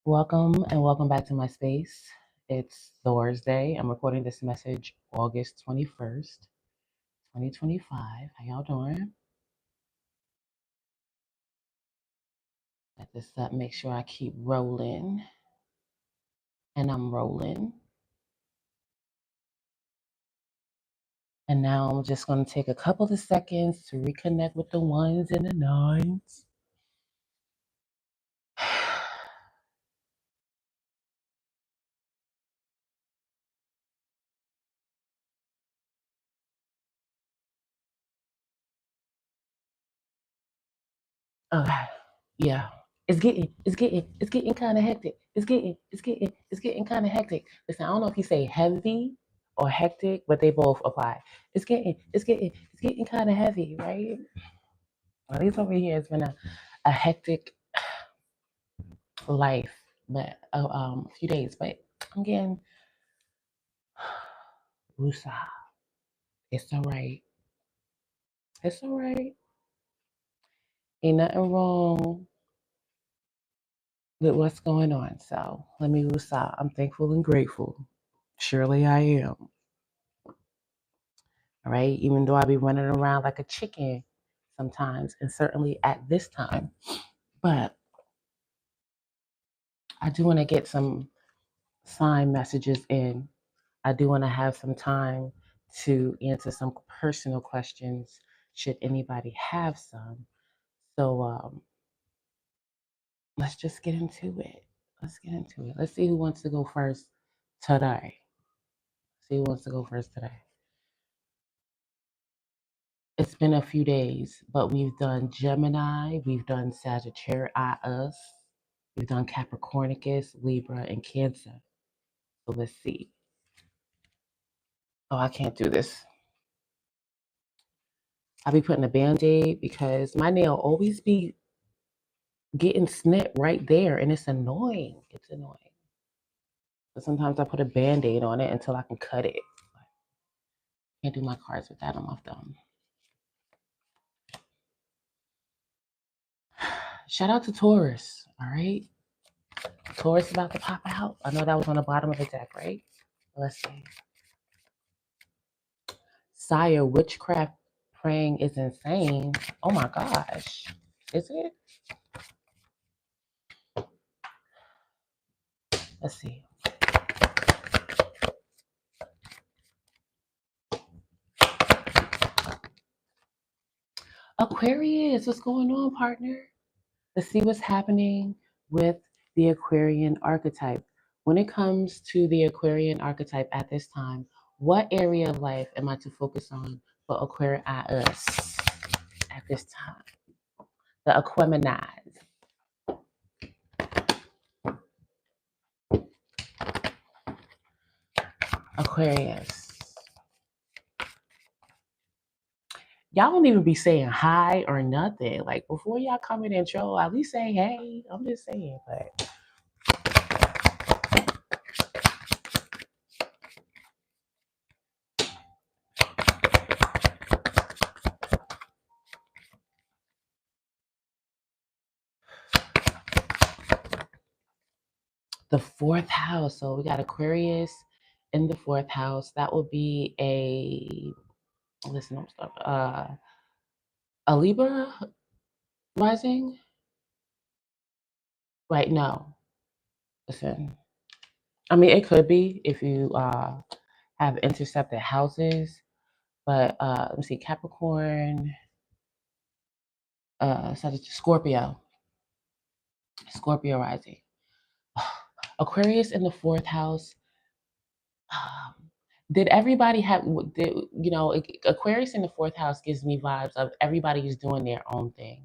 Welcome and welcome back to my space. It's Thursday. I'm recording this message August 21st, 2025. How y'all doing? Let this up, make sure I keep rolling. And I'm rolling. And now I'm just going to take a couple of seconds to reconnect with the ones and the nines. Okay. Yeah. It's getting kind of hectic. It's getting kind of hectic. Listen, I don't know if you say heavy or hectic, but they both apply. It's getting kind of heavy, right? At least over here, it's been a hectic life, but a few days. But I'm getting woosah. It's all right. It's all right. Ain't nothing wrong with what's going on. So let me woosah. I'm thankful and grateful. Surely I am. All right. Even though I be running around like a chicken sometimes, and certainly at this time. But I do want to get some sign messages in. I do want to have some time to answer some personal questions should anybody have some. So let's just get into it. Let's get into it. Let's see who wants to go first today. See who wants to go first today. It's been a few days, but we've done Gemini, we've done Sagittarius, we've done Capricornicus, Libra, and Cancer. So let's see. Oh, I can't do this. I'll be putting a band-aid because my nail always be getting snipped right there, and it's annoying. It's annoying. But sometimes I put a band-aid on it until I can cut it. Can't do my cards with that on my thumb. Shout out to Taurus, all right? Taurus about to pop out. I know that was on the bottom of the deck, right? Let's see. Sire, witchcraft praying is insane. Oh my gosh. Is it? Let's see. Aquarius, what's going on, partner? Let's see what's happening with the Aquarian archetype. When it comes to the Aquarian archetype at this time, what area of life am I to focus on for Aquarius at this time? The Aqueminids. Aquarius. Y'all don't even be saying hi or nothing. Like before y'all come in and troll, at least say hey. I'm just saying, but the fourth house. So we got Aquarius in the fourth house. That would be listen, a Libra rising? Right, no. Listen. I mean it could be if you have intercepted houses, but let me see, Capricorn, Scorpio. Scorpio rising. Aquarius in the fourth house. Did everybody have? Aquarius in the fourth house gives me vibes of everybody is doing their own thing.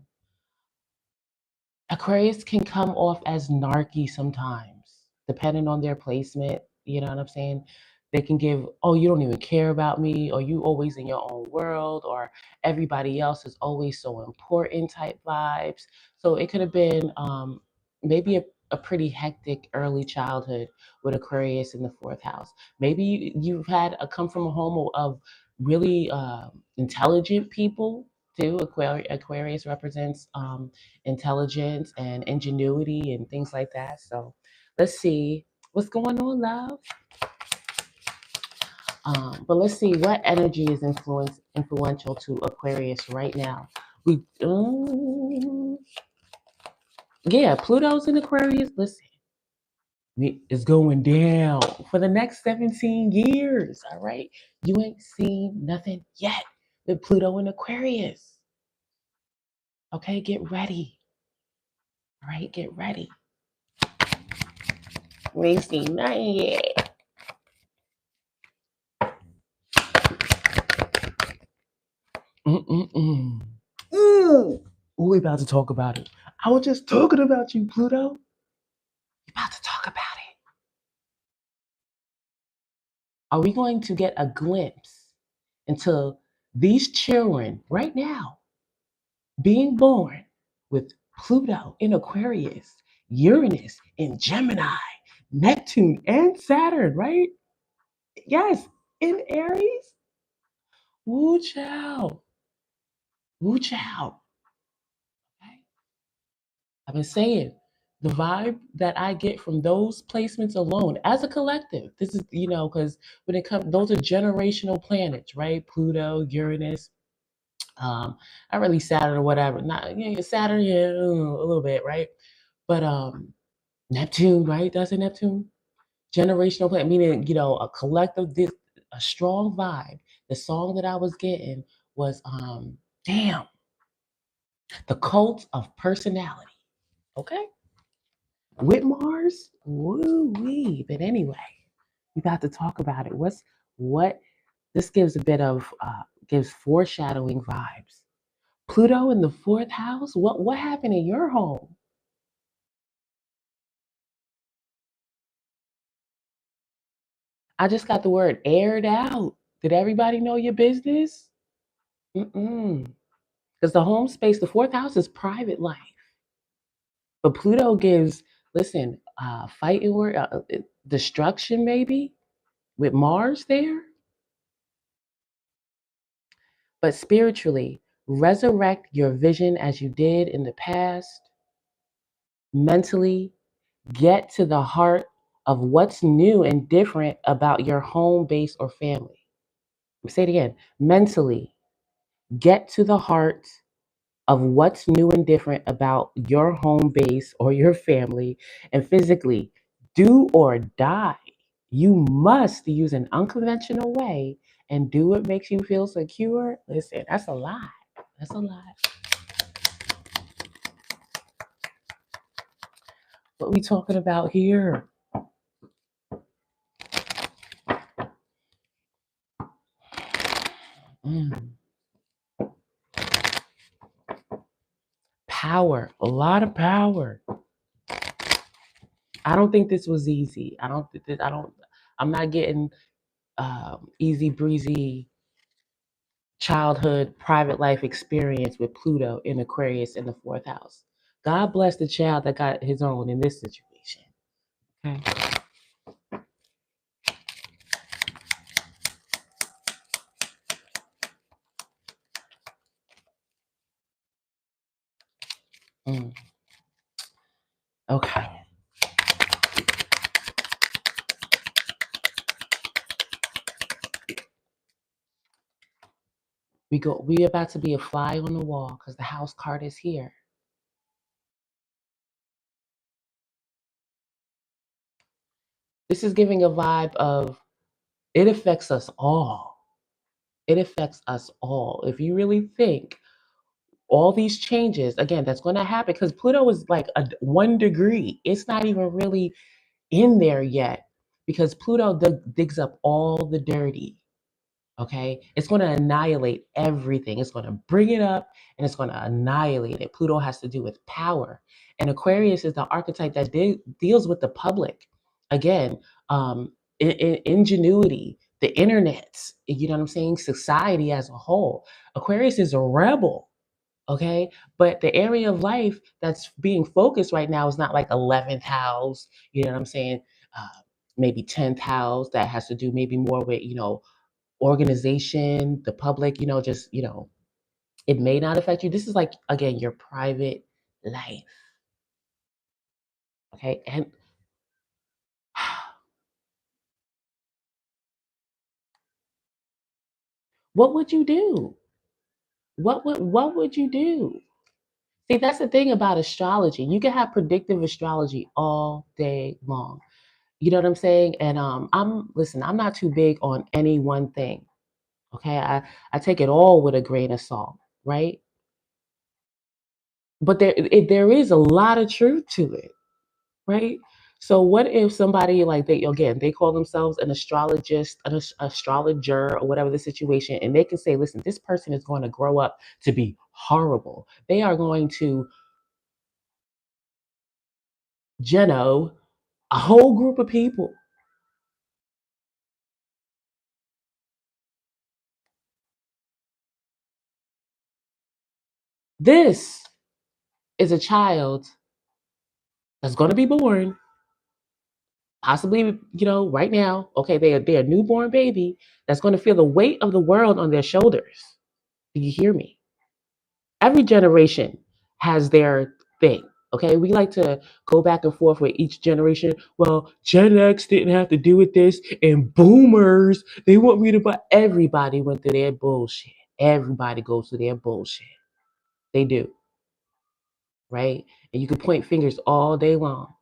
Aquarius can come off as narky sometimes, depending on their placement. You know what I'm saying? They can give, oh, you don't even care about me, or you always in your own world, or everybody else is always so important type vibes. So it could have been maybe a pretty hectic early childhood with Aquarius in the fourth house. Maybe you've had come from a home of really intelligent people too. Aquarius represents intelligence and ingenuity and things like that. So let's see what's going on, love. But let's see what energy is influential to Aquarius right now. We yeah, Pluto's in Aquarius. Listen, it's going down for the next 17 years. All right, you ain't seen nothing yet with Pluto in Aquarius. Okay, get ready. All right, get ready. We ain't seen nothing yet. Mm-mm-mm. Ooh, we about to talk about it. I was just talking about you, Pluto. We about to talk about it. Are we going to get a glimpse into these children right now being born with Pluto in Aquarius, Uranus in Gemini, Neptune and Saturn, right? Yes, in Aries. Woo child. Woo child. Okay. I've been saying the vibe that I get from those placements alone as a collective. This is, because when it comes, those are generational planets, right? Pluto, Uranus, not really Saturn or whatever. Not Saturn, yeah, a little bit, right? But Neptune, right? That's a Neptune generational planet, meaning a collective, a strong vibe. The song that I was getting was damn, the cult of personality. Okay, with Mars, woo wee. But anyway, we got to talk about it. What this gives a bit of gives foreshadowing vibes. Pluto in the fourth house. What happened in your home? I just got the word aired out. Did everybody know your business? Mm-mm. Because the home space, the fourth house is private life. But Pluto gives, listen, fighting word, destruction maybe with Mars there. But spiritually, resurrect your vision as you did in the past. Mentally, get to the heart of what's new and different about your home base or family. Say it again. Mentally, get to the heart of what's new and different about your home base or your family. And physically, do or die. You must use an unconventional way and do what makes you feel secure. Listen, that's a lot. That's a lot. What we talking about here? Mm. Power, a lot of power. I don't think this was easy. I'm not getting easy breezy childhood private life experience with Pluto in Aquarius in the fourth house. God bless the child that got his own in this situation. Okay. Mm. Okay. We about to be a fly on the wall because the house card is here. This is giving a vibe of it affects us all. It affects us all. If you really think all these changes, again, that's going to happen because Pluto is like 1 degree. It's not even really in there yet because Pluto digs up all the dirty. Okay, it's going to annihilate everything. It's going to bring it up and it's going to annihilate it. Pluto has to do with power, and Aquarius is the archetype that deals with the public. Again, ingenuity, the internet. You know what I'm saying? Society as a whole. Aquarius is a rebel. Okay, but the area of life that's being focused right now is not like 11th house. You know what I'm saying? Maybe 10th house that has to do maybe more with organization, the public, just It may not affect you. This is like, again, your private life. Okay. And what would you do? What would you do? See, that's the thing about astrology. You can have predictive astrology all day long. You know what I'm saying? And I'm not too big on any one thing. Okay. I take it all with a grain of salt, right? But there is a lot of truth to it, right? So what if somebody, like, they call themselves an astrologist, astrologer, or whatever the situation, and they can say, listen, this person is going to grow up to be horrible. They are going to geno a whole group of people. This is a child that's going to be born, possibly, right now. Okay, they're a newborn baby that's going to feel the weight of the world on their shoulders. Do you hear me? Every generation has their thing. Okay, we like to go back and forth with each generation. Well, Gen X didn't have to do with this, and boomers, they want me to buy. Everybody went through their bullshit. Everybody goes through their bullshit. They do, right? And you can point fingers all day long.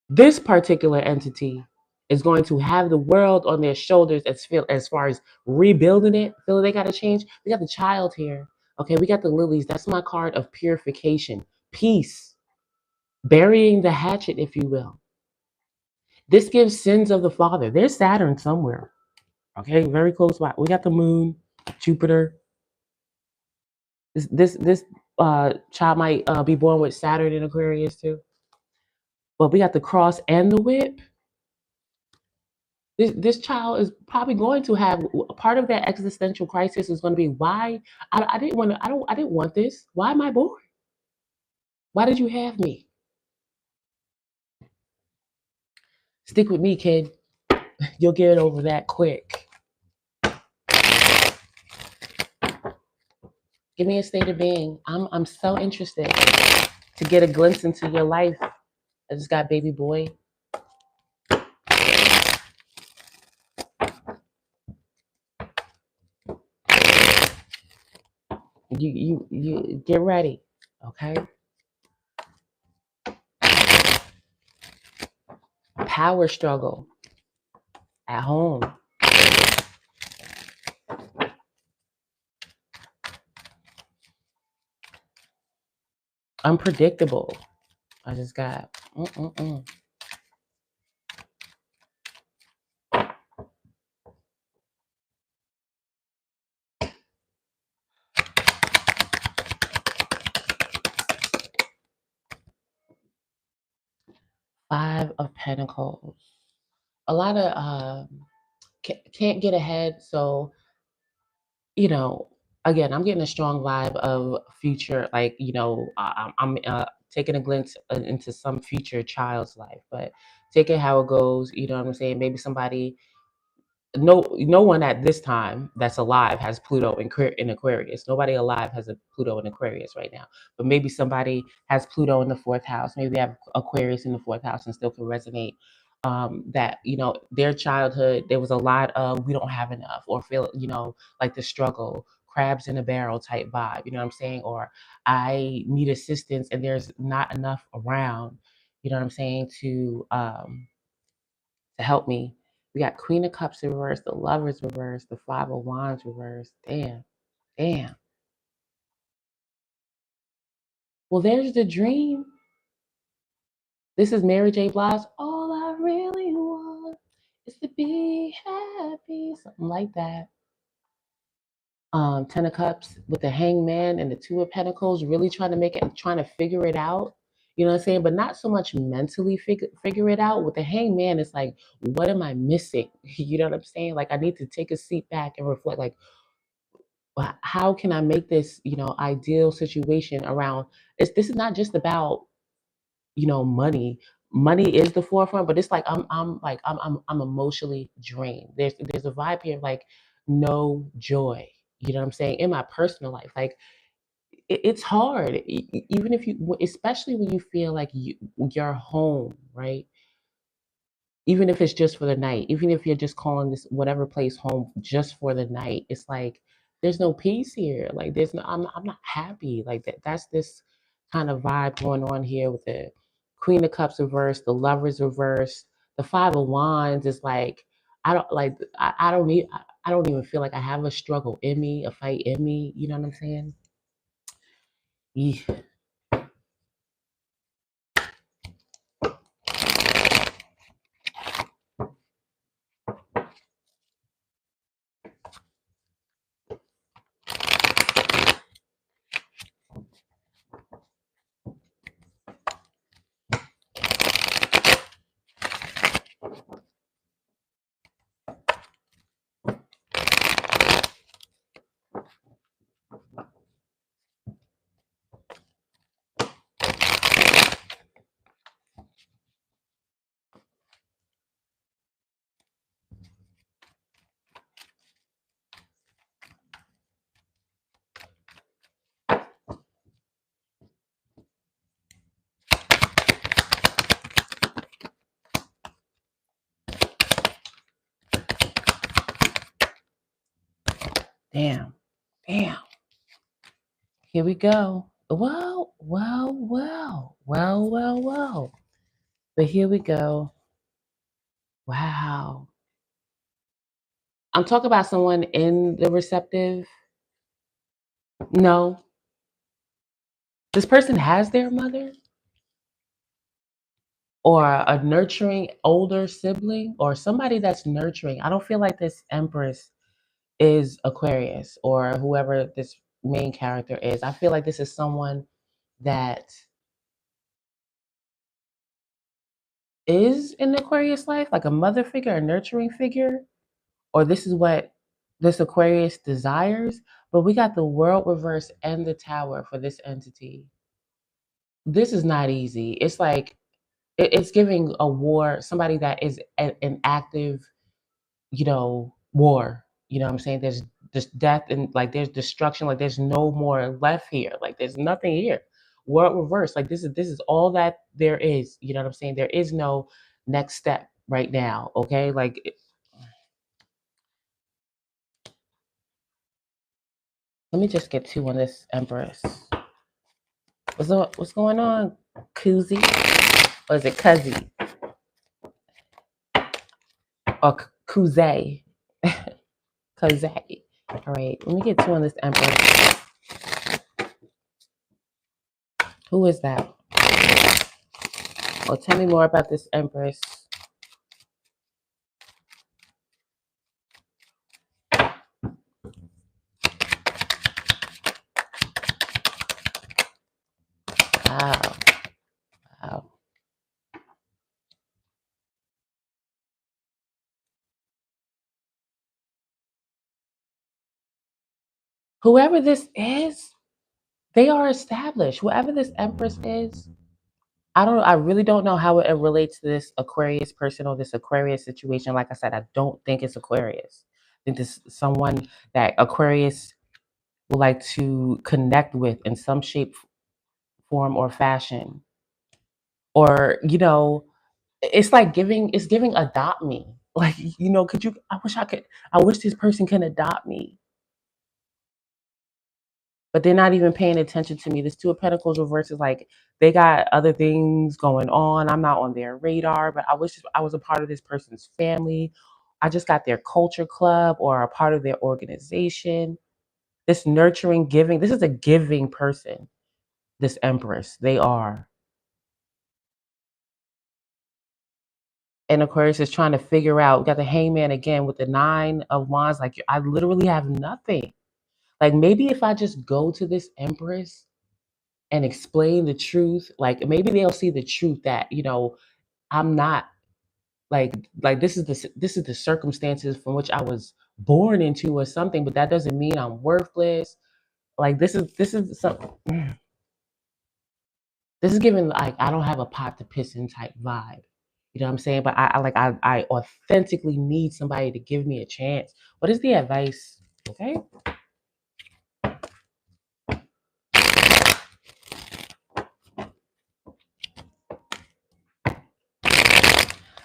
This particular entity is going to have the world on their shoulders as far as rebuilding it. Feel they got to change. We got the child here. Okay, we got the lilies. That's my card of purification, peace, burying the hatchet, if you will. This gives sins of the father. There's Saturn somewhere. Okay, very close by. We got the moon, Jupiter. This child might be born with Saturn in Aquarius too. But we got the cross and the whip. This child is probably going to have part of that existential crisis is going to be why I didn't want to I didn't want this. Why am I born? Why did you have me? Stick with me, kid. You'll get over that quick. Give me a state of being. I'm so interested to get a glimpse into your life. I just got baby boy. You get ready, okay? Power struggle at home. Unpredictable. I just got 5 of Pentacles. A lot of can't get ahead. So, you know, again, I'm getting a strong vibe of future, like, I'm taking a glimpse into some future child's life, but take it how it goes. You know what I'm saying? Maybe somebody, no one at this time that's alive has Pluto in Aquarius. Nobody alive has a Pluto in Aquarius right now. But maybe somebody has Pluto in the fourth house. Maybe they have Aquarius in the fourth house and still can resonate. That their childhood, there was a lot of we don't have enough, or feel like the struggle, crabs in a barrel type vibe. You know what I'm saying? Or I need assistance and there's not enough around. You know what I'm saying to help me. We got Queen of Cups in reverse, the Lovers reverse, the Five of Wands reverse. Damn, damn. Well, there's the dream. This is Mary J. Blige. All I really want is to be happy. Something like that. Ten of Cups with the Hangman and the Two of Pentacles, really trying to figure it out. You know what I'm saying? But not so much mentally figure it out. With the Hangman, it's like, what am I missing? You know what I'm saying? Like, I need to take a seat back and reflect. Like, how can I make this, ideal situation around? This is not just about, money. Money is the forefront, but it's like I'm emotionally drained. There's a vibe here of like no joy. You know what I'm saying? In my personal life, like it's hard, even if you, especially when you feel like you're home, right? Even if it's just for the night, even if you're just calling this whatever place home just for the night, it's like there's no peace here. Like there's no, I'm not happy. Like that's this kind of vibe going on here with the Queen of Cups reversed, the Lovers reversed, the Five of Wands is like I don't like I don't need I don't even feel like I have a struggle in me, a fight in me. You know what I'm saying? Yeah. Damn. Damn. Here we go. Well. But here we go. Wow. I'm talking about someone in the receptive. No, this person has their mother or a nurturing older sibling or somebody that's nurturing. I don't feel like this Empress is Aquarius or whoever this main character is. I feel like this is someone that is in Aquarius life, like a mother figure, a nurturing figure, or this is what this Aquarius desires. But we got the World reverse and the Tower for this entity. This is not easy. It's like it's giving a war, somebody that is an active, war. You know what I'm saying? There's just death and like there's destruction, like there's no more left here. Like there's nothing here. World reverse. Like this is all that there is. You know what I'm saying? There is no next step right now. Okay. Like let me just get two on this Empress. What's going on, Koozie? Or is it Cuzzy? Or Kuze? Kuze. All right, let me get two on this Empress. Who is that? Well, tell me more about this Empress. Wow. Wow. Whoever this is, they are established. Whoever this Empress is, I really don't know how it relates to this Aquarius person or this Aquarius situation. Like I said, I don't think it's Aquarius. I think this is someone that Aquarius would like to connect with in some shape, form, or fashion. Or, it's giving adopt me. Like, could you I wish this person can adopt me. But they're not even paying attention to me. This Two of Pentacles reverse is like they got other things going on. I'm not on their radar, but I wish I was a part of this person's family. I just got their culture club or a part of their organization. This nurturing, giving, this is a giving person, this Empress. They are. And Aquarius is trying to figure out, we got the Hangman again with the Nine of Wands. Like, I literally have nothing. Like, maybe if I just go to this Empress and explain the truth, like maybe they'll see the truth that I'm not like this is the circumstances from which I was born into or something, but that doesn't mean I'm worthless. Like this is some this is giving like I don't have a pot to piss in type vibe. You know what I'm saying? But I authentically need somebody to give me a chance. What is the advice? Okay.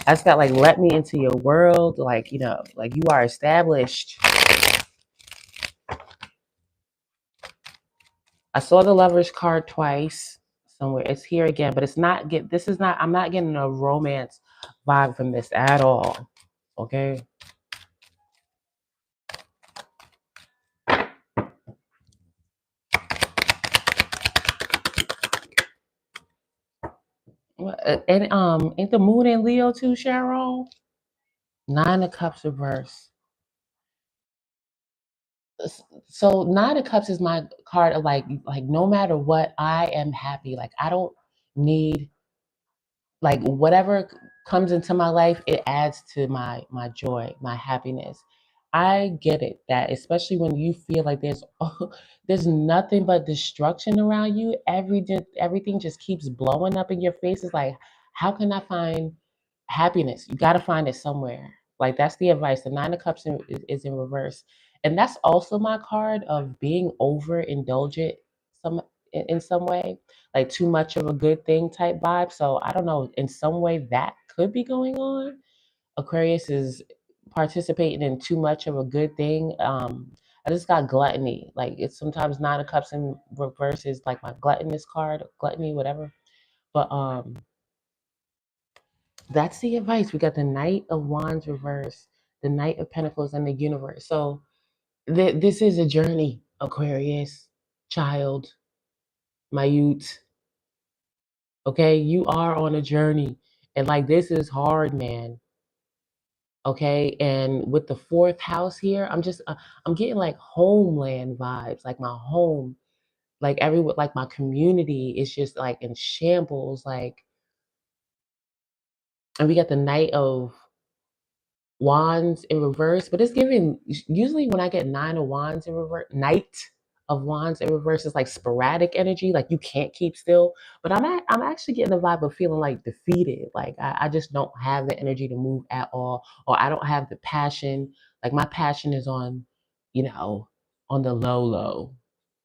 I just got like, let me into your world. Like, you know, like you are established. I saw the Lovers card twice somewhere. It's here again, but it's not this is not, I'm not getting a romance vibe from this at all. Okay. And ain't the moon in Leo too, Cheryl? Nine of Cups reverse. So Nine of Cups is my card of like no matter what, I am happy. Like I don't need, like whatever comes into my life, it adds to my joy, my happiness. I get it, that especially when you feel like there's nothing but destruction around you, everything just keeps blowing up in your face. It's like, how can I find happiness? You got to find it somewhere. Like that's the advice. The Nine of Cups is in reverse, and that's also my card of being overindulgent some in some way, like too much of a good thing type vibe. So I don't know. In some way, that could be going on. Aquarius is participating in too much of a good thing. I just got gluttony. Like it's sometimes Nine of Cups in reverse is like my gluttonous card, gluttony, whatever. But that's the advice. We got the Knight of Wands reverse, the Knight of Pentacles, and the Universe. So this is a journey, Aquarius, child, my youth. Okay, you are on a journey, and like this is hard, man. Okay, and with the fourth house here, I'm getting like homeland vibes, like my home, like everyone, like my community is just like in shambles, like, and we got the Knight of Wands in reverse, but it's giving, usually when I get Nine of Wands in reverse, Knight of Wands in reverse is like sporadic energy, like you can't keep still. But I'm actually getting the vibe of feeling like defeated. Like I just don't have the energy to move at all, or I don't have the passion. Like my passion is on, you know, on the low.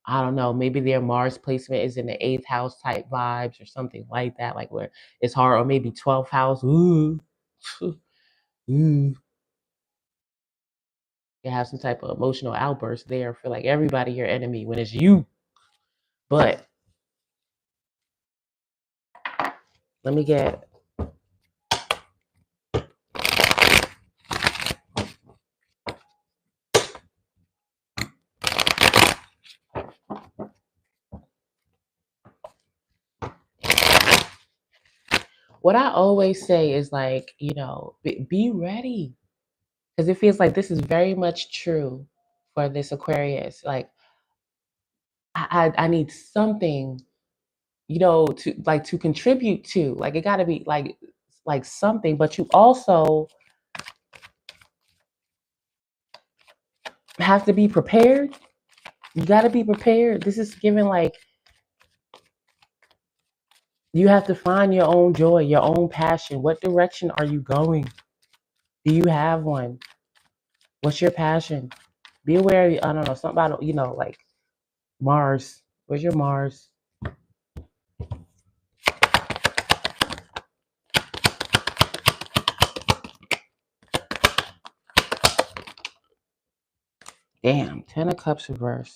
I don't know. Maybe their Mars placement is in the eighth house type vibes or something like that, like where it's hard, or maybe 12th house. Ooh. Ooh. You have some type of emotional outburst there. Feel like everybody your enemy when it's you. But let me get, what I always say is like, you know, be ready. Because it feels like this is very much true for this Aquarius. Like I need something, you know, to contribute to. Like it gotta be like something, but you also have to be prepared. You gotta be prepared. This is giving like you have to find your own joy, your own passion. What direction are you going? Do you have one? What's your passion? Be aware of, I don't know, something about, you know, like Mars. Where's your Mars? Damn, Ten of Cups reverse.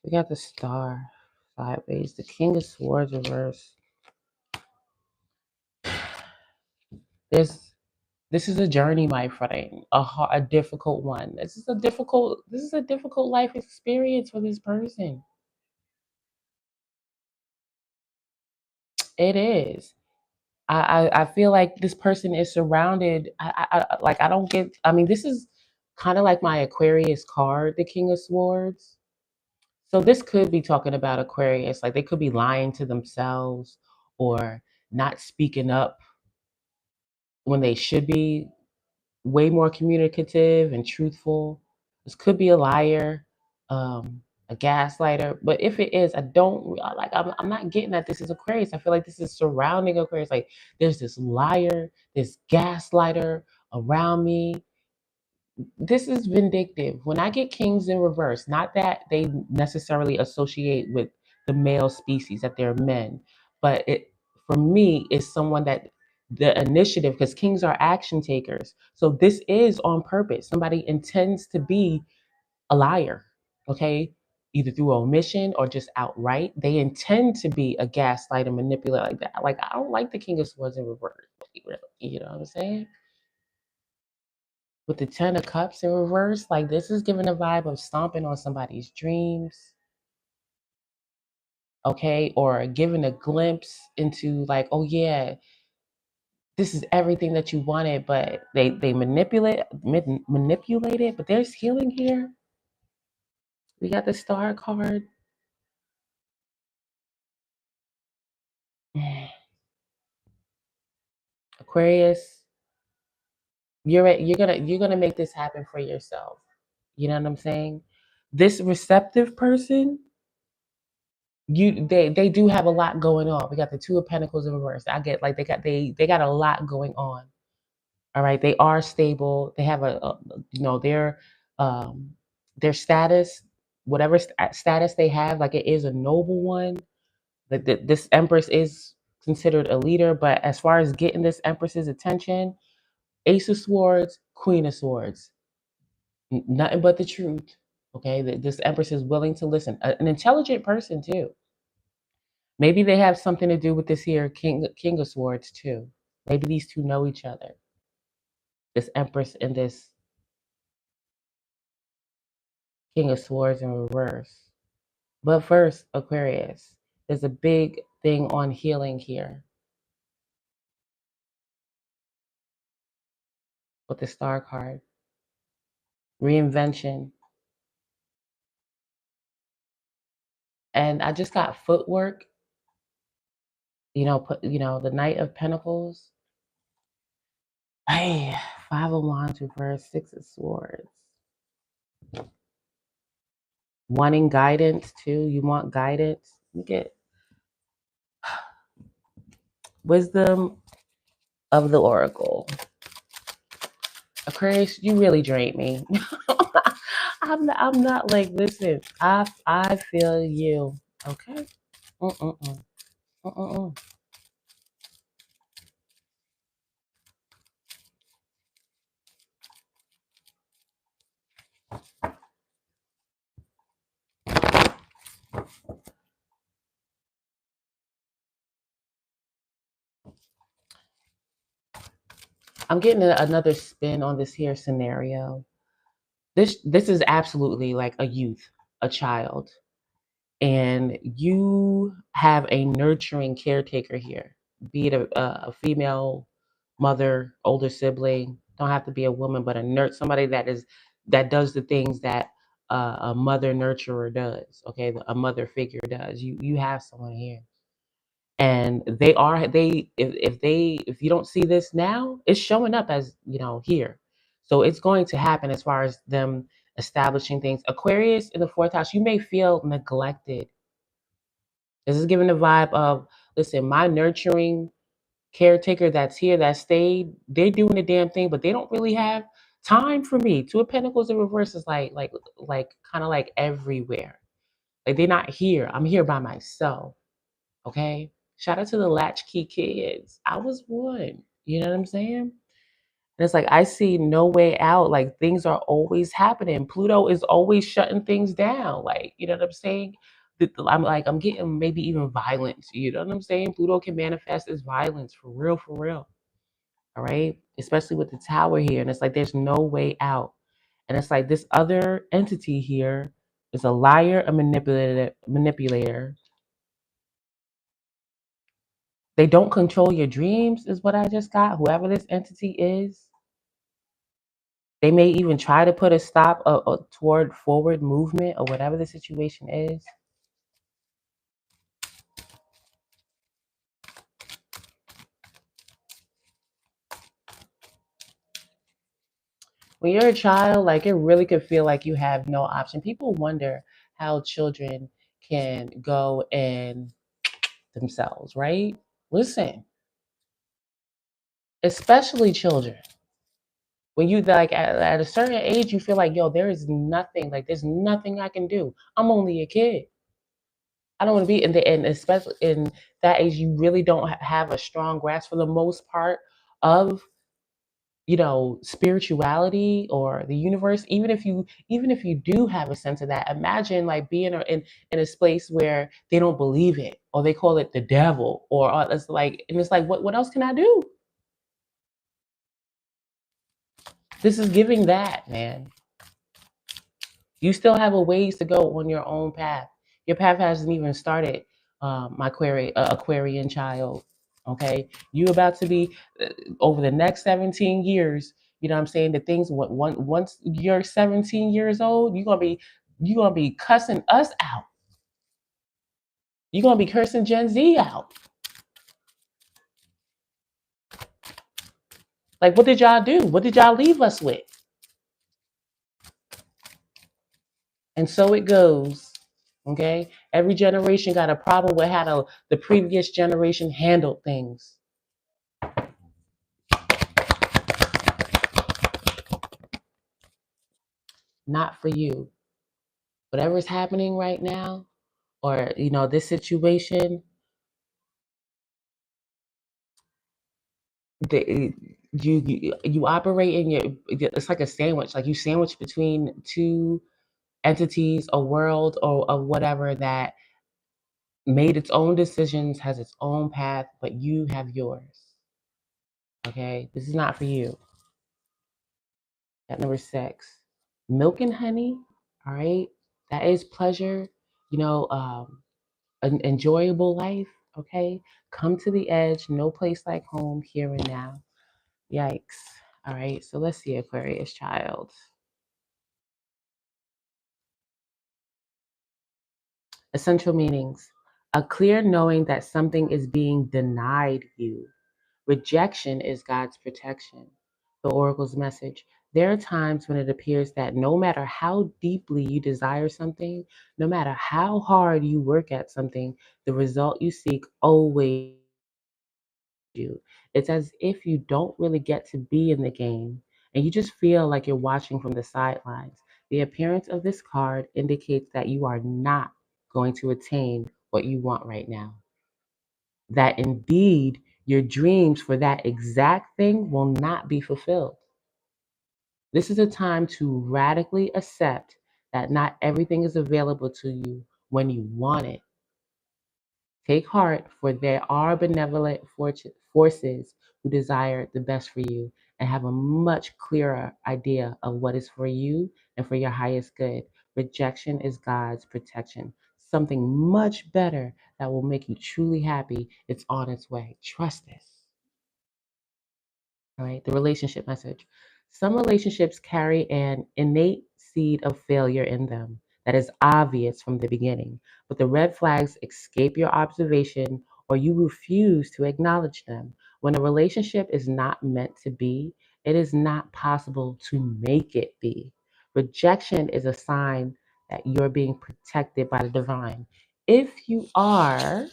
We got the Star sideways, the King of Swords reverse. There's This is a journey, my friend, a difficult one. This is a difficult life experience for this person. It is. I feel like this person is surrounded. Like I don't get. I mean, this is kind of like my Aquarius card, the King of Swords. So this could be talking about Aquarius. Like they could be lying to themselves or not speaking up when they should be way more communicative and truthful. This could be a liar, a gaslighter. But if it is, I don't like. I'm not getting that this is Aquarius. I feel like this is surrounding Aquarius. Like there's this liar, this gaslighter around me. This is vindictive. When I get kings in reverse, not that they necessarily associate with the male species, that they're men, but it for me is someone that the initiative, because kings are action takers. So this is on purpose. Somebody intends to be a liar, okay? Either through omission or just outright. They intend to be a gaslight and manipulate like that. Like, I don't like the King of Swords in reverse. Really, you know what I'm saying? With the Ten of Cups in reverse, like this is giving a vibe of stomping on somebody's dreams, okay? Or giving a glimpse into like, oh yeah, this is everything that you wanted, but they manipulate it. But there's healing here. We got the Star card. Aquarius, you're gonna make this happen for yourself. You know what I'm saying? This receptive person, they do have a lot going on. We got the Two of Pentacles in reverse. I get like they got a lot going on. All right, they are stable. They have a um their status, whatever status they have, like it is a noble one. Like this Empress is considered a leader, but as far as getting this Empress's attention, Ace of Swords, Queen of Swords, nothing but the truth. Okay, this Empress is willing to listen. An intelligent person too. Maybe they have something to do with this here King of Swords too. Maybe these two know each other. This Empress and this King of Swords in reverse. But first, Aquarius, there's a big thing on healing here with the Star card. Reinvention. And I just got footwork. The Knight of Pentacles. Hey, Five of Wands reverse, Six of Swords. Wanting guidance too. You want guidance. You get wisdom of the Oracle. Aquarius, you really drain me. I'm not like, listen, I feel you. Okay. Mm-mm-mm. Mm-mm-mm. I'm getting another spin on this here scenario. This is absolutely like a youth, a child, and you have a nurturing caretaker here, be it a female mother, older sibling. Don't have to be a woman, but somebody that does the things that a mother nurturer does. Okay, a mother figure does. You have someone here, and if you don't see this now, it's showing up as here. So it's going to happen as far as them establishing things. Aquarius in the fourth house, you may feel neglected. This is giving the vibe of, listen, my nurturing caretaker that's here, that stayed, they're doing the damn thing, but they don't really have time for me. Two of Pentacles in reverse is like kind of like everywhere. Like they're not here. I'm here by myself. Okay. Shout out to the latchkey kids. I was one. You know what I'm saying? And it's like I see no way out. Like things are always happening. Pluto is always shutting things down. Like, you know what I'm saying? I'm getting maybe even violence. You know what I'm saying? Pluto can manifest as violence for real, for real. All right. Especially with the tower here. And it's like there's no way out. And it's like this other entity here is a liar, a manipulator. They don't control your dreams, is what I just got. Whoever this entity is, they may even try to put a stop toward forward movement or whatever the situation is. When you're a child, like it really could feel like you have no option. People wonder how children can go and themselves, right? Listen, especially children. When you like at a certain age, you feel like, yo, there is nothing, like there's nothing I can do. I'm only a kid. I don't want to be in the and especially in that age, you really don't have a strong grasp for the most part of spirituality or the universe. Even if you do have a sense of that, imagine like being in a space where they don't believe it or they call it the devil or it's like what else can I do? This is giving that, man. You still have a ways to go on your own path. Your path hasn't even started, my Aquarian child. Okay, you about to be over the next 17 years. You know what I'm saying? The things once you're 17 years old, you're gonna be cussing us out. You're gonna be cursing Gen Z out. Like, what did y'all do? What did y'all leave us with? And so it goes. Okay, every generation got a problem with how the previous generation handled things. Not for you. Whatever's happening right now, or this situation, the you operate in it's like a sandwich. Like you sandwich between two entities, a world or whatever that made its own decisions, has its own path, but you have yours. Okay, this is not for you. At number 6, milk and honey. All right, that is pleasure. An enjoyable life. Okay, come to the edge. No place like home. Here and now. Yikes. All right, so let's see, Aquarius child. Essential meanings: a clear knowing that something is being denied you. Rejection is God's protection. The oracle's message: there are times when it appears that no matter how deeply you desire something, no matter how hard you work at something, the result you seek always you. It's as if you don't really get to be in the game and you just feel like you're watching from the sidelines. The appearance of this card indicates that you are not going to attain what you want right now. That indeed your dreams for that exact thing will not be fulfilled. This is a time to radically accept that not everything is available to you when you want it. Take heart, for there are benevolent forces who desire the best for you and have a much clearer idea of what is for you and for your highest good. Rejection is God's protection. Something much better that will make you truly happy. It's on its way. Trust this. All right, the relationship message. Some relationships carry an innate seed of failure in them that is obvious from the beginning, but the red flags escape your observation or you refuse to acknowledge them. When a relationship is not meant to be, it is not possible to make it be. Rejection is a sign that you're being protected by the divine. If you are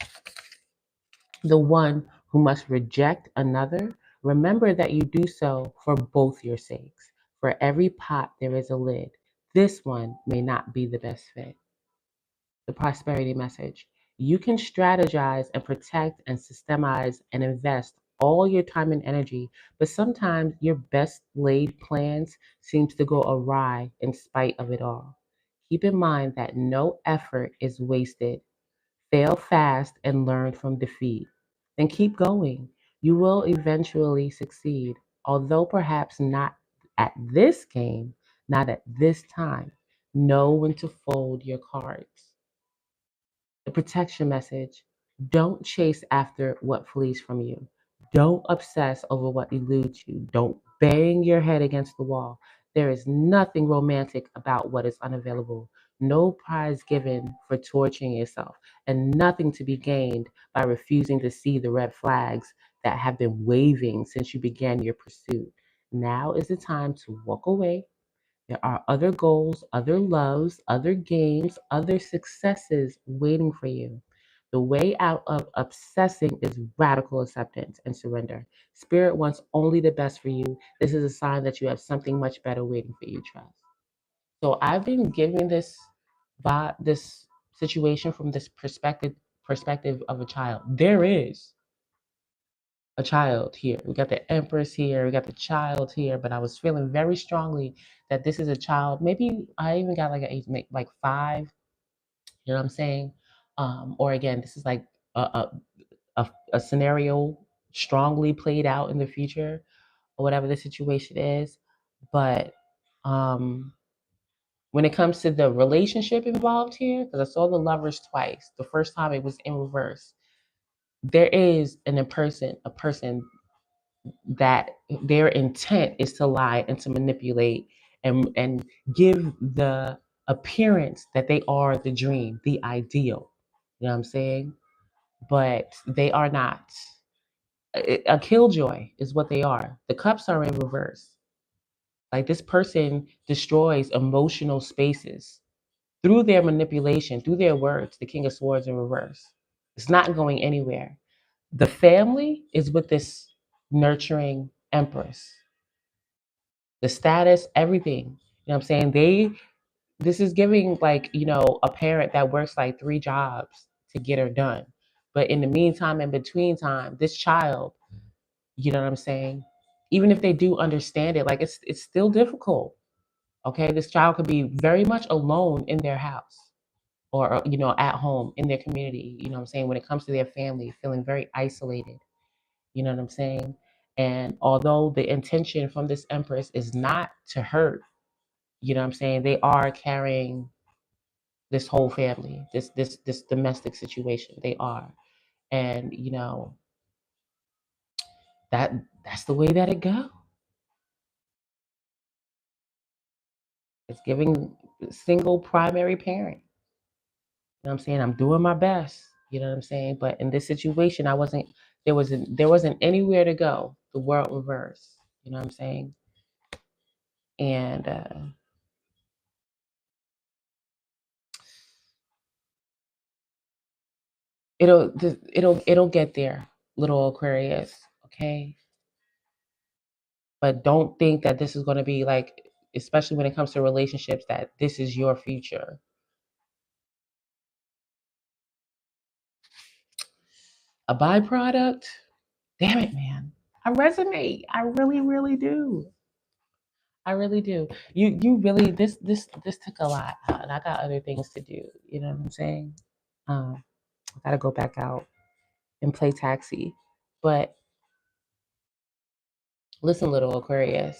the one who must reject another, remember that you do so for both your sakes. For every pot, there is a lid. This one may not be the best fit. The prosperity message. You can strategize and protect and systemize and invest all your time and energy, but sometimes your best laid plans seems to go awry in spite of it all. Keep in mind that no effort is wasted. Fail fast and learn from defeat. Then keep going. You will eventually succeed, although perhaps not at this game, not at this time. Know when to fold your cards. The protection message: don't chase after what flees from you. Don't obsess over what eludes you. Don't bang your head against the wall. There is nothing romantic about what is unavailable. No prize given for torturing yourself, and nothing to be gained by refusing to see the red flags that have been waving since you began your pursuit. Now is the time to walk away. There are other goals, other loves, other games, other successes waiting for you. The way out of obsessing is radical acceptance and surrender. Spirit wants only the best for you. This is a sign that you have something much better waiting for you. Trust. So I've been giving this situation from this perspective of a child. There is a child here. We got the empress here, we got the child here, but I was feeling very strongly that this is a child. Maybe I even got like an age, like 5, you know what I'm saying? Or again, this is like a scenario strongly played out in the future or whatever the situation is. But um, when it comes to the relationship involved here, because I saw the lovers twice. The first time it was in reverse. There is a person that their intent is to lie and to manipulate and give the appearance that they are the dream, the ideal. You know what I'm saying? But they are not. A killjoy is what they are. The cups are in reverse. Like this person destroys emotional spaces through their manipulation, through their words. The King of Swords in reverse. It's not going anywhere. The family is with this nurturing empress. The status, everything. You know what I'm saying? This is giving like, a parent that works like 3 jobs to get her done. But in the meantime, in between time, this child, you know what I'm saying? Even if they do understand it, like it's still difficult. Okay, this child could be very much alone in their house or at home in their community. You know what I'm saying? When it comes to their family, feeling very isolated. You know what I'm saying? And although the intention from this empress is not to hurt, you know what I'm saying? They are carrying this whole family, this domestic situation. They are, and that that's the way that it goes. It's giving single primary parent. You know what I'm saying? I'm doing my best. You know what I'm saying? But in this situation, I wasn't. There wasn't anywhere to go. The world reversed. You know what I'm saying? And it'll get there, little Aquarius. Okay, but don't think that this is going to be like, especially when it comes to relationships, that this is your future. A byproduct. Damn it, man. I resonate. I really, really do. I really do. You really this took a lot, and I got other things to do. You know what I'm saying? I gotta go back out and play taxi. But listen, little Aquarius.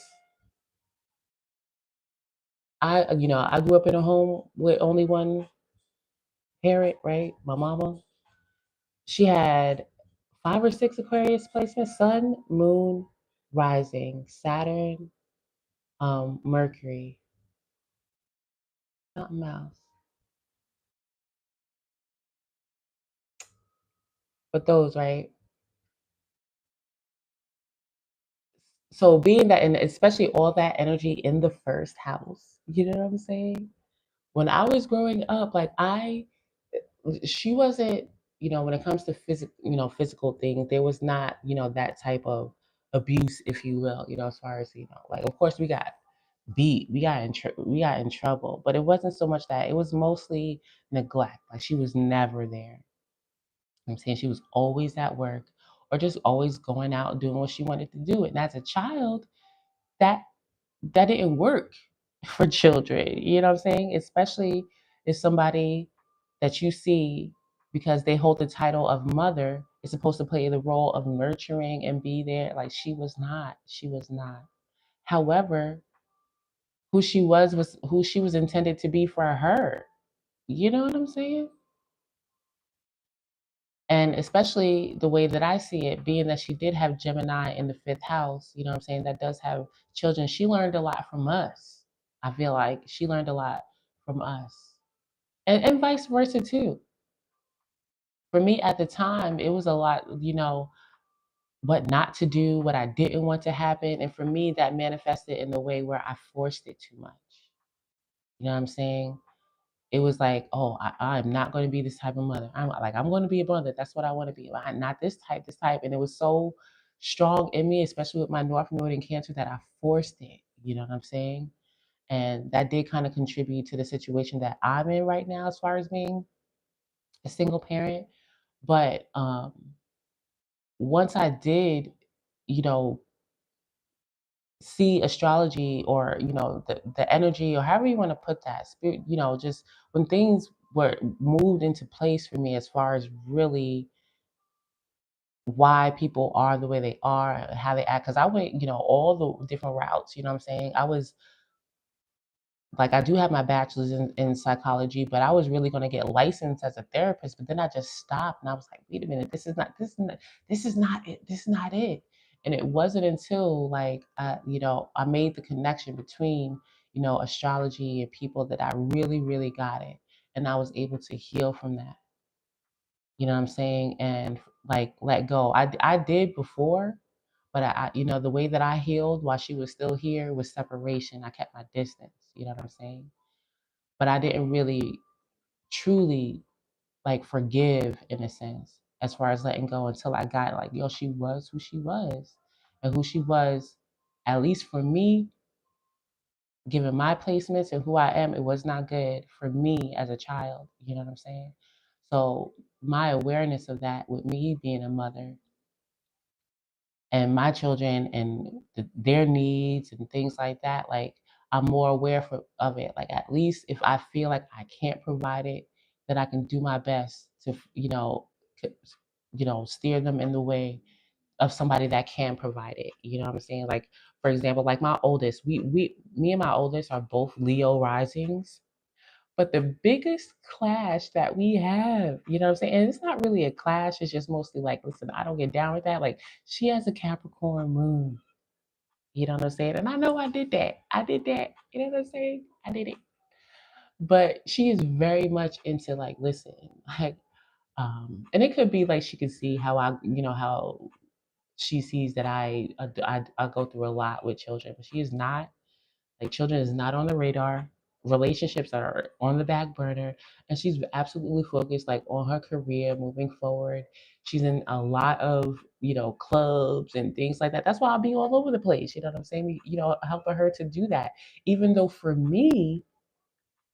I grew up in a home with only one parent, right? My mama. She had 5 or 6 Aquarius placements: Sun, Moon, Rising, Saturn, Mercury, something else. But those, right? So being that, and especially all that energy in the first house, you know what I'm saying? When I was growing up, like she wasn't, when it comes to physical things, there was not, that type of abuse, if you will, as far as, like, of course we got beat, we got in trouble, but it wasn't so much that. It was mostly neglect. Like she was never there. I'm saying she was always at work or just always going out doing what she wanted to do. And as a child, that that didn't work for children. You know what I'm saying? Especially if somebody that you see, because they hold the title of mother, is supposed to play the role of nurturing and be there. Like she was not. She was not. However, who she was who she was intended to be for her. You know what I'm saying? And especially the way that I see it, being that she did have Gemini in the 5th house, you know what I'm saying? That does have children. She learned a lot from us. I feel like she learned a lot from us. And vice versa too. For me at the time, it was a lot, what not to do, what I didn't want to happen. And for me, that manifested in the way where I forced it too much. You know what I'm saying? It was like, oh, I'm not going to be this type of mother. I'm going to be a mother. That's what I want to be. Not this type. And it was so strong in me, especially with my North Node in Cancer, that I forced it. You know what I'm saying? And that did kind of contribute to the situation that I'm in right now, as far as being a single parent. But once I did, you know, see astrology, or the energy, or however you want to put that spirit, just when things were moved into place for me, as far as really why people are the way they are, how they act, because I went, all the different routes. You know what I'm saying? I was like, I do have my bachelor's in psychology, but I was really going to get licensed as a therapist. But then I just stopped, and I was like, wait a minute, this is not it. And it wasn't until, like, I made the connection between, astrology and people, that I really, really got it, and I was able to heal from that. You know what I'm saying? And, like, let go. I did before, but the way that I healed while she was still here was separation. I kept my distance. You know what I'm saying? But I didn't really truly, like, forgive, in a sense, as far as letting go, until I got, like, yo, she was who she was. And who she was, at least for me, given my placements and who I am, it was not good for me as a child. You know what I'm saying? So my awareness of that, with me being a mother, and my children, and their needs and things like that, like, I'm more aware of it. Like, at least if I feel like I can't provide it, then I can do my best to c- steer them in the way of somebody that can provide it. You know what I'm saying? Like, for example, like my oldest, we me and my oldest are both Leo risings. But the biggest clash that we have, you know what I'm saying? And it's not really a clash, it's just mostly like, listen, I don't get down with that. Like, she has a Capricorn moon. You know what I'm saying? And I know I did that. I did that. You know what I'm saying? I did it. But she is very much into, like, listen, like, and it could be like she could see how how she sees that I go through a lot with children, but she is not. Like, children is not on the radar. Relationships are on the back burner, and she's absolutely focused, like, on her career moving forward. She's in a lot of, clubs and things like that. That's why I'll be all over the place. You know what I'm saying? Helping her to do that. Even though, for me,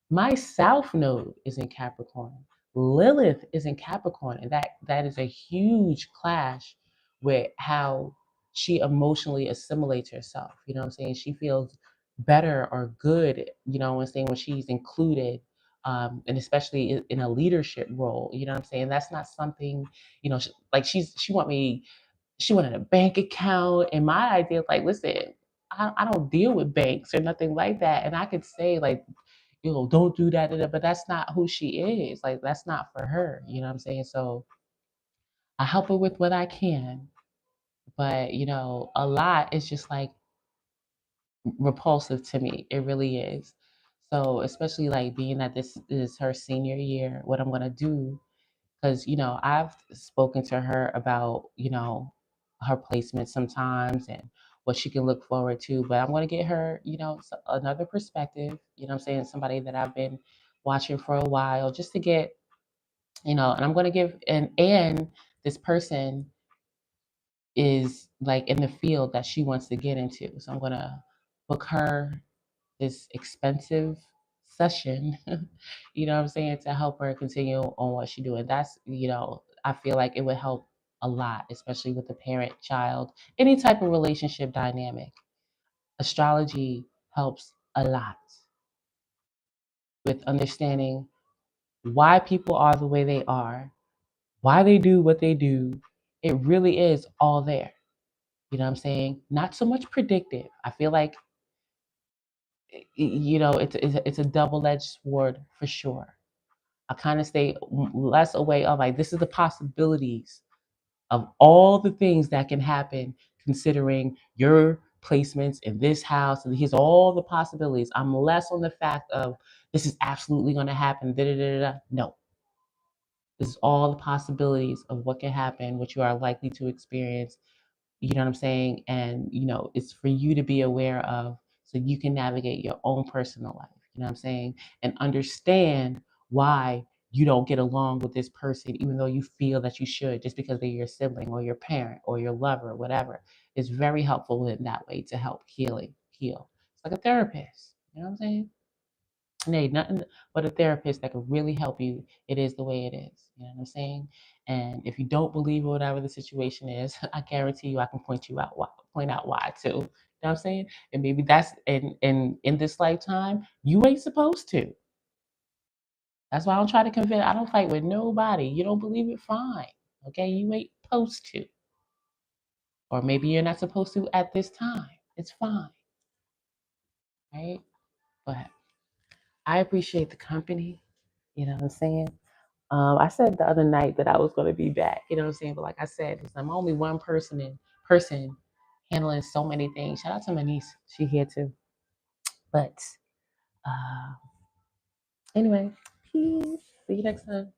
my South Node is in Capricorn. Lilith is in Capricorn, and that is a huge clash with how she emotionally assimilates herself. You know what I'm saying? She feels better or good, what I'm saying, when she's included, and especially in a leadership role. You know what I'm saying? That's not something, like, she wanted a bank account, and my idea, like, listen, I don't deal with banks or nothing like that, and I could say, like, don't do that, but that's not who she is. Like, that's not for her. You know what I'm saying? So I help her with what I can, but, a lot is just, like, repulsive to me. It really is. So, especially, like, being that this is her senior year, what I'm gonna do, because, I've spoken to her about, her placement sometimes, and what she can look forward to. But I'm going to get her, another perspective. You know what I'm saying? Somebody that I've been watching for a while, just to get, and I'm going to give, and this person is, like, in the field that she wants to get into. So I'm going to book her this expensive session, you know what I'm saying, to help her continue on what she's doing. That's, I feel like it would help a lot, especially with the parent child, any type of relationship dynamic. Astrology helps a lot with understanding why people are the way they are, why they do what they do. It really is all there. You know what I'm saying? Not so much predictive. I feel like, it's a double-edged sword for sure. I kind of stay less away of, like, this is the possibilities of all the things that can happen, considering your placements in this house, and here's all the possibilities. I'm less on the fact of, this is absolutely going to happen. Da, da, da, da, da. No, this is all the possibilities of what can happen, what you are likely to experience. You know what I'm saying? And, it's for you to be aware of, so you can navigate your own personal life. You know what I'm saying? And understand why you don't get along with this person, even though you feel that you should, just because they're your sibling or your parent or your lover or whatever. It's very helpful in that way to help heal. It's like a therapist. You know what I'm saying? And ain't nothing but a therapist that can really help you. It is the way it is. You know what I'm saying? And if you don't believe whatever the situation is, I guarantee you I can point out why too. You know what I'm saying? And maybe that's in this lifetime, you ain't supposed to. That's why I don't try to convince. I don't fight with nobody. You don't believe it, fine. Okay, you ain't supposed to. Or maybe you're not supposed to at this time. It's fine, right? But I appreciate the company. You know what I'm saying? I said the other night that I was going to be back. You know what I'm saying? But like I said, 'cause I'm only one person handling so many things. Shout out to my niece. She here too. But uh, anyway, peace. See you next time.